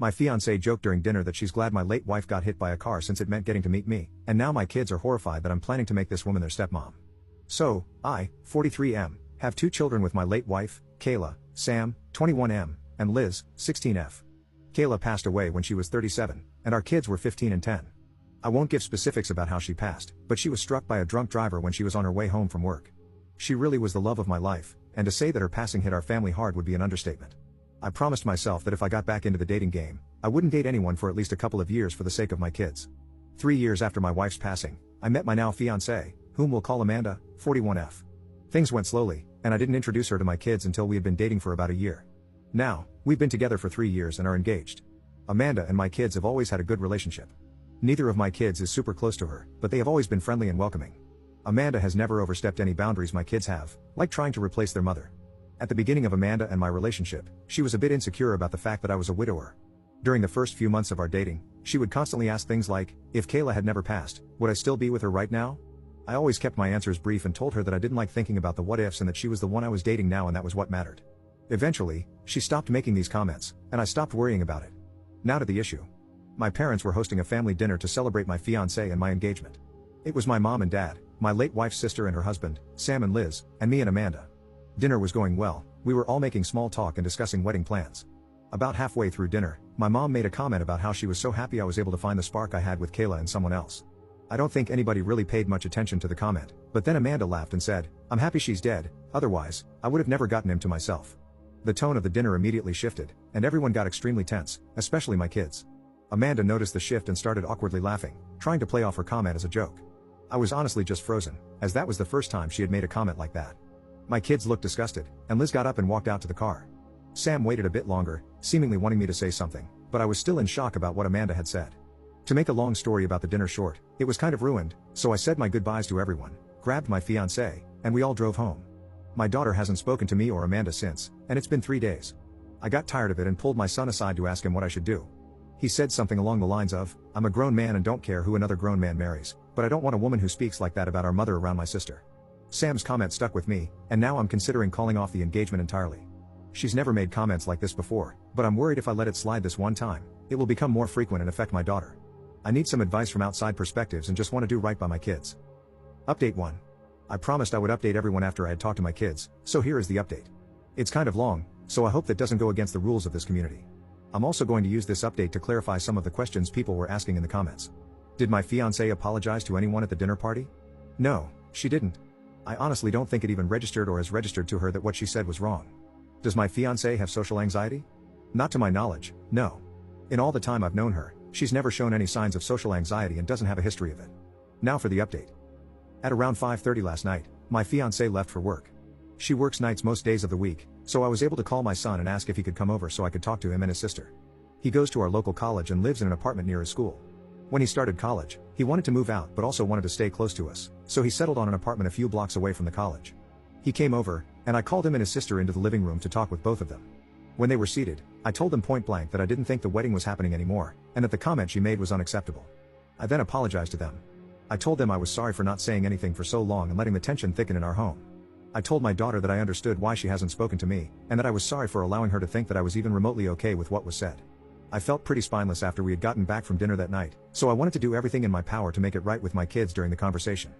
My fiance joked during dinner that she's glad my late wife got hit by a car since it meant getting to meet me, and now my kids are horrified that I'm planning to make this woman their stepmom. So, I, 43M, have 2 children with my late wife, Kayla, Sam, 21M, and Liz, 16F. Kayla passed away when she was 37, and our kids were 15 and 10. I won't give specifics about how she passed, but she was struck by a drunk driver when she was on her way home from work. She really was the love of my life, and to say that her passing hit our family hard would be an understatement. I promised myself that if I got back into the dating game, I wouldn't date anyone for at least a couple of years for the sake of my kids. 3 years after my wife's passing, I met my now fiancée, whom we'll call Amanda, 41F. Things went slowly, and I didn't introduce her to my kids until we had been dating for about a year. Now, we've been together for 3 years and are engaged. Amanda and my kids have always had a good relationship. Neither of my kids is super close to her, but they have always been friendly and welcoming. Amanda has never overstepped any boundaries my kids have, like trying to replace their mother. At the beginning of Amanda and my relationship, she was a bit insecure about the fact that I was a widower. During the first few months of our dating, she would constantly ask things like, if Kayla had never passed, would I still be with her right now? I always kept my answers brief and told her that I didn't like thinking about the what-ifs and that she was the one I was dating now and that was what mattered. Eventually, she stopped making these comments, and I stopped worrying about it. Now to the issue. My parents were hosting a family dinner to celebrate my fiancé and my engagement. It was my mom and dad, my late wife's sister and her husband, Sam and Liz, and me and Amanda. Dinner was going well, we were all making small talk and discussing wedding plans. About halfway through dinner, my mom made a comment about how she was so happy I was able to find the spark I had with Kayla and someone else. I don't think anybody really paid much attention to the comment, but then Amanda laughed and said, I'm happy she's dead, otherwise, I would have never gotten him to myself. The tone of the dinner immediately shifted, and everyone got extremely tense, especially my kids. Amanda noticed the shift and started awkwardly laughing, trying to play off her comment as a joke. I was honestly just frozen, as that was the first time she had made a comment like that. My kids looked disgusted, and Liz got up and walked out to the car. Sam waited a bit longer, seemingly wanting me to say something, but I was still in shock about what Amanda had said. To make a long story about the dinner short, it was kind of ruined, so I said my goodbyes to everyone, grabbed my fiancé, and we all drove home. My daughter hasn't spoken to me or Amanda since, and it's been 3 days. I got tired of it and pulled my son aside to ask him what I should do. He said something along the lines of, I'm a grown man and don't care who another grown man marries, but I don't want a woman who speaks like that about our mother around my sister. Sam's comment stuck with me, and now I'm considering calling off the engagement entirely. She's never made comments like this before, but I'm worried if I let it slide this one time, it will become more frequent and affect my daughter. I need some advice from outside perspectives and just want to do right by my kids. Update 1. I promised I would update everyone after I had talked to my kids, so here is the update. It's kind of long, so I hope that doesn't go against the rules of this community. I'm also going to use this update to clarify some of the questions people were asking in the comments. Did my fiancé apologize to anyone at the dinner party? No, she didn't. I honestly don't think it even registered or has registered to her that what she said was wrong. Does my fiancé have social anxiety? Not to my knowledge, no. In all the time I've known her, she's never shown any signs of social anxiety and doesn't have a history of it. Now for the update. At around 5:30 last night, my fiancé left for work. She works nights most days of the week, so I was able to call my son and ask if he could come over so I could talk to him and his sister. He goes to our local college and lives in an apartment near his school. When he started college, he wanted to move out but also wanted to stay close to us, so he settled on an apartment a few blocks away from the college. He came over, and I called him and his sister into the living room to talk with both of them. When they were seated, I told them point blank that I didn't think the wedding was happening anymore, and that the comment she made was unacceptable. I then apologized to them. I told them I was sorry for not saying anything for so long and letting the tension thicken in our home. I told my daughter that I understood why she hasn't spoken to me, and that I was sorry for allowing her to think that I was even remotely okay with what was said. I felt pretty spineless after we had gotten back from dinner that night, so I wanted to do everything in my power to make it right with my kids during the conversation.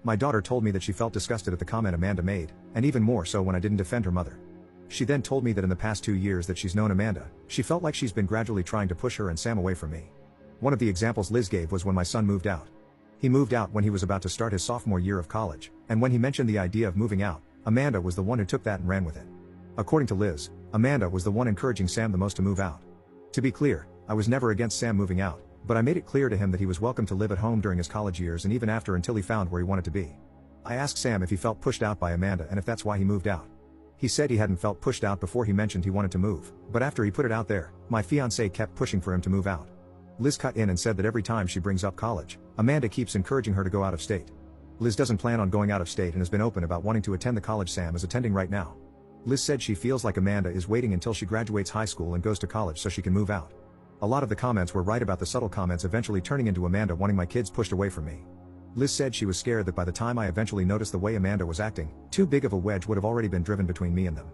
My daughter told me that she felt disgusted at the comment Amanda made, and even more so when I didn't defend her mother. She then told me that in the past 2 years that she's known Amanda, she felt like she's been gradually trying to push her and Sam away from me. One of the examples Liz gave was when my son moved out. He moved out when he was about to start his sophomore year of college, and when he mentioned the idea of moving out, Amanda was the one who took that and ran with it. According to Liz, Amanda was the one encouraging Sam the most to move out. To be clear, I was never against Sam moving out, but I made it clear to him that he was welcome to live at home during his college years and even after until he found where he wanted to be. I asked Sam if he felt pushed out by Amanda and if that's why he moved out. He said he hadn't felt pushed out before he mentioned he wanted to move, but after he put it out there, my fiancé kept pushing for him to move out. Liz cut in and said that every time she brings up college, Amanda keeps encouraging her to go out of state. Liz doesn't plan on going out of state and has been open about wanting to attend the college Sam is attending right now. Liz said she feels like Amanda is waiting until she graduates high school and goes to college so she can move out. A lot of the comments were right about the subtle comments eventually turning into Amanda wanting my kids pushed away from me. Liz said she was scared that by the time I eventually noticed the way Amanda was acting, too big of a wedge would have already been driven between me and them.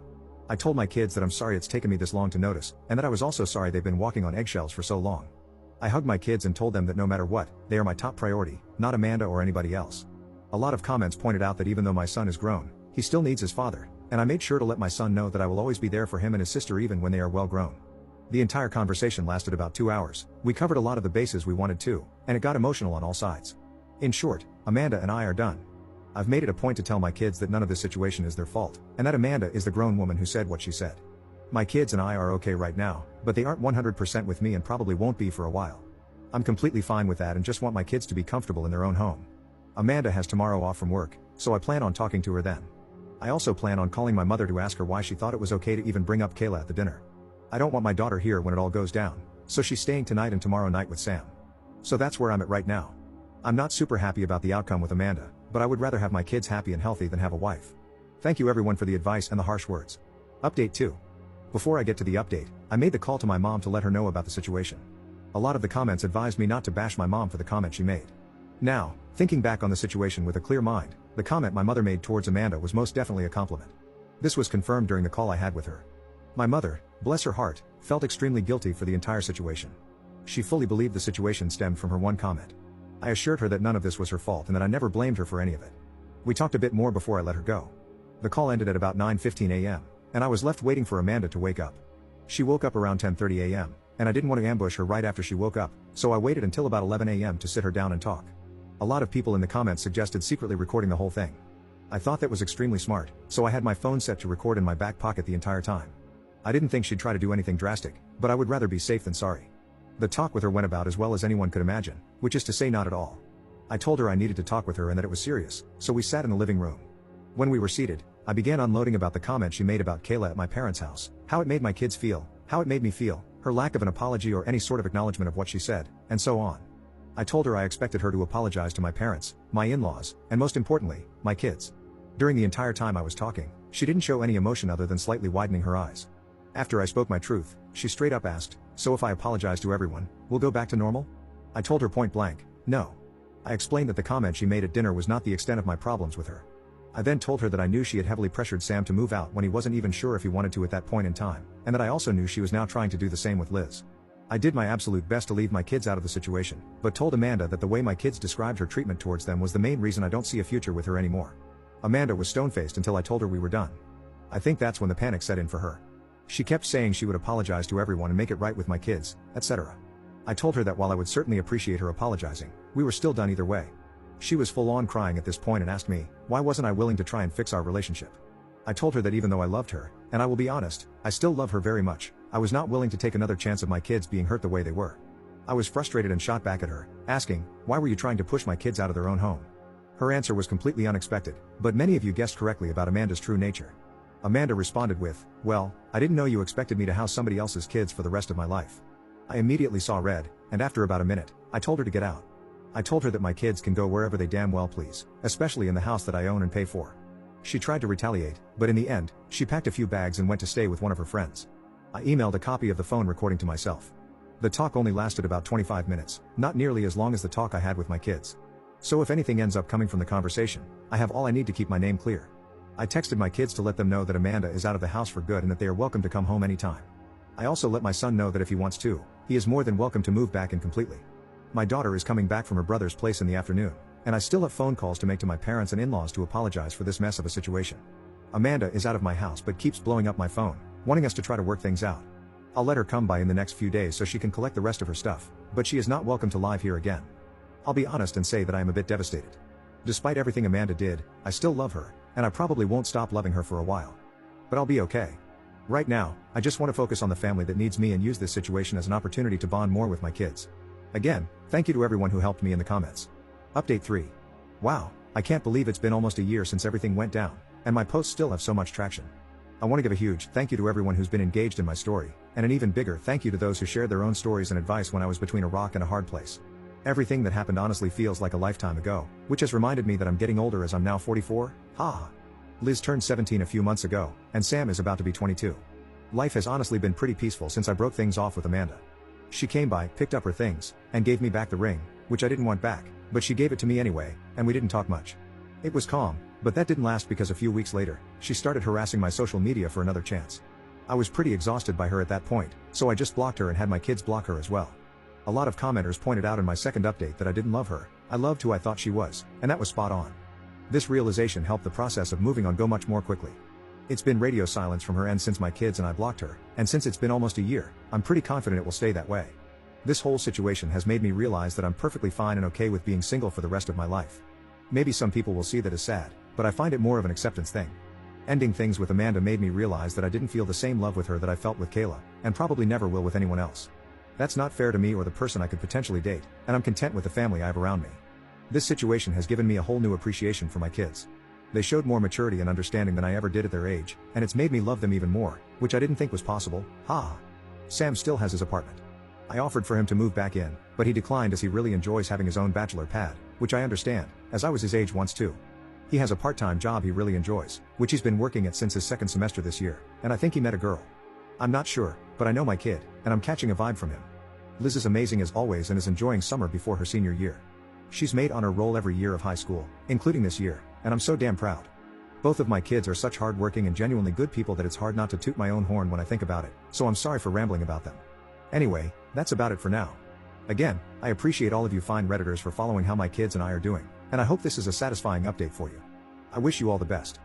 I told my kids that I'm sorry it's taken me this long to notice, and that I was also sorry they've been walking on eggshells for so long. I hugged my kids and told them that no matter what, they are my top priority, not Amanda or anybody else. A lot of comments pointed out that even though my son is grown, he still needs his father, and I made sure to let my son know that I will always be there for him and his sister even when they are well grown. The entire conversation lasted about 2 hours. We covered a lot of the bases we wanted to, and it got emotional on all sides. In short, Amanda and I are done. I've made it a point to tell my kids that none of this situation is their fault, and that Amanda is the grown woman who said what she said. My kids and I are okay right now, but they aren't 100% with me and probably won't be for a while. I'm completely fine with that and just want my kids to be comfortable in their own home. Amanda has tomorrow off from work, so I plan on talking to her then. I also plan on calling my mother to ask her why she thought it was okay to even bring up Kayla at the dinner. I don't want my daughter here when it all goes down, so she's staying tonight and tomorrow night with Sam. So that's where I'm at right now. I'm not super happy about the outcome with Amanda, but I would rather have my kids happy and healthy than have a wife. Thank you everyone for the advice and the harsh words. Update 2. Before I get to the update, I made the call to my mom to let her know about the situation. A lot of the comments advised me not to bash my mom for the comment she made. Now, thinking back on the situation with a clear mind, the comment my mother made towards Amanda was most definitely a compliment. This was confirmed during the call I had with her. My mother, bless her heart, felt extremely guilty for the entire situation. She fully believed the situation stemmed from her one comment. I assured her that none of this was her fault and that I never blamed her for any of it. We talked a bit more before I let her go. The call ended at about 9:15 a.m., and I was left waiting for Amanda to wake up. She woke up around 10:30 a.m., and I didn't want to ambush her right after she woke up, so I waited until about 11 a.m. to sit her down and talk. A lot of people in the comments suggested secretly recording the whole thing. I thought that was extremely smart, so I had my phone set to record in my back pocket the entire time. I didn't think she'd try to do anything drastic, but I would rather be safe than sorry. The talk with her went about as well as anyone could imagine, which is to say not at all. I told her I needed to talk with her and that it was serious, so we sat in the living room. When we were seated, I began unloading about the comment she made about Kayla at my parents' house, how it made my kids feel, how it made me feel, her lack of an apology or any sort of acknowledgement of what she said, and so on. I told her I expected her to apologize to my parents, my in-laws, and most importantly, my kids. During the entire time I was talking, she didn't show any emotion other than slightly widening her eyes. After I spoke my truth, she straight up asked, "So if I apologize to everyone, we'll go back to normal?" I told her point blank, no. I explained that the comment she made at dinner was not the extent of my problems with her. I then told her that I knew she had heavily pressured Sam to move out when he wasn't even sure if he wanted to at that point in time, and that I also knew she was now trying to do the same with Liz. I did my absolute best to leave my kids out of the situation, but told Amanda that the way my kids described her treatment towards them was the main reason I don't see a future with her anymore. Amanda was stone-faced until I told her we were done. I think that's when the panic set in for her. She kept saying she would apologize to everyone and make it right with my kids, etc. I told her that while I would certainly appreciate her apologizing, we were still done either way. She was full-on crying at this point and asked me, why wasn't I willing to try and fix our relationship? I told her that even though I loved her, and I will be honest, I still love her very much, I was not willing to take another chance of my kids being hurt the way they were. I was frustrated and shot back at her, asking, why were you trying to push my kids out of their own home? Her answer was completely unexpected, but many of you guessed correctly about Amanda's true nature. Amanda responded with, well, I didn't know you expected me to house somebody else's kids for the rest of my life. I immediately saw red, and after about a minute, I told her to get out. I told her that my kids can go wherever they damn well please, especially in the house that I own and pay for. She tried to retaliate, but in the end, she packed a few bags and went to stay with one of her friends. I emailed a copy of the phone recording to myself. The talk only lasted about 25 minutes, not nearly as long as the talk I had with my kids. So if anything ends up coming from the conversation, I have all I need to keep my name clear. I texted my kids to let them know that Amanda is out of the house for good and that they are welcome to come home anytime. I also let my son know that if he wants to, he is more than welcome to move back in completely. My daughter is coming back from her brother's place in the afternoon, and I still have phone calls to make to my parents and in-laws to apologize for this mess of a situation. Amanda is out of my house but keeps blowing up my phone, wanting us to try to work things out. I'll let her come by in the next few days so she can collect the rest of her stuff, but she is not welcome to live here again. I'll be honest and say that I am a bit devastated. Despite everything Amanda did, I still love her, and I probably won't stop loving her for a while. But I'll be okay. Right now, I just want to focus on the family that needs me and use this situation as an opportunity to bond more with my kids. Again, thank you to everyone who helped me in the comments. Update 3. Wow, I can't believe it's been almost a year since everything went down, and my posts still have so much traction. I want to give a huge thank you to everyone who's been engaged in my story, and an even bigger thank you to those who shared their own stories and advice when I was between a rock and a hard place. Everything that happened honestly feels like a lifetime ago, which has reminded me that I'm getting older as I'm now 44, haha. Liz turned 17 a few months ago, and Sam is about to be 22. Life has honestly been pretty peaceful since I broke things off with Amanda. She came by, picked up her things, and gave me back the ring, which I didn't want back, but she gave it to me anyway, and we didn't talk much. It was calm, But that didn't last because a few weeks later, she started harassing my social media for another chance. I was pretty exhausted by her at that point, so I just blocked her and had my kids block her as well. A lot of commenters pointed out in my second update that I didn't love her, I loved who I thought she was, and that was spot on. This realization helped the process of moving on go much more quickly. It's been radio silence from her end since my kids and I blocked her, and since it's been almost a year, I'm pretty confident it will stay that way. This whole situation has made me realize that I'm perfectly fine and okay with being single for the rest of my life. Maybe some people will see that as sad, but I find it more of an acceptance thing. Ending things with Amanda made me realize that I didn't feel the same love with her that I felt with Kayla, and probably never will with anyone else. That's not fair to me or the person I could potentially date, and I'm content with the family I have around me. This situation has given me a whole new appreciation for my kids. They showed more maturity and understanding than I ever did at their age, and it's made me love them even more, which I didn't think was possible. Sam still has his apartment. I offered for him to move back in, but he declined as he really enjoys having his own bachelor pad, which I understand, as I was his age once too. He has a part-time job he really enjoys, which he's been working at since his second semester this year, and I think he met a girl. I'm not sure, but I know my kid, and I'm catching a vibe from him. Liz is amazing as always and is enjoying summer before her senior year. She's made honor roll every year of high school, including this year, and I'm so damn proud. Both of my kids are such hardworking and genuinely good people that it's hard not to toot my own horn when I think about it, so I'm sorry for rambling about them. Anyway, that's about it for now. Again, I appreciate all of you fine Redditors for following how my kids and I are doing, and I hope this is a satisfying update for you. I wish you all the best.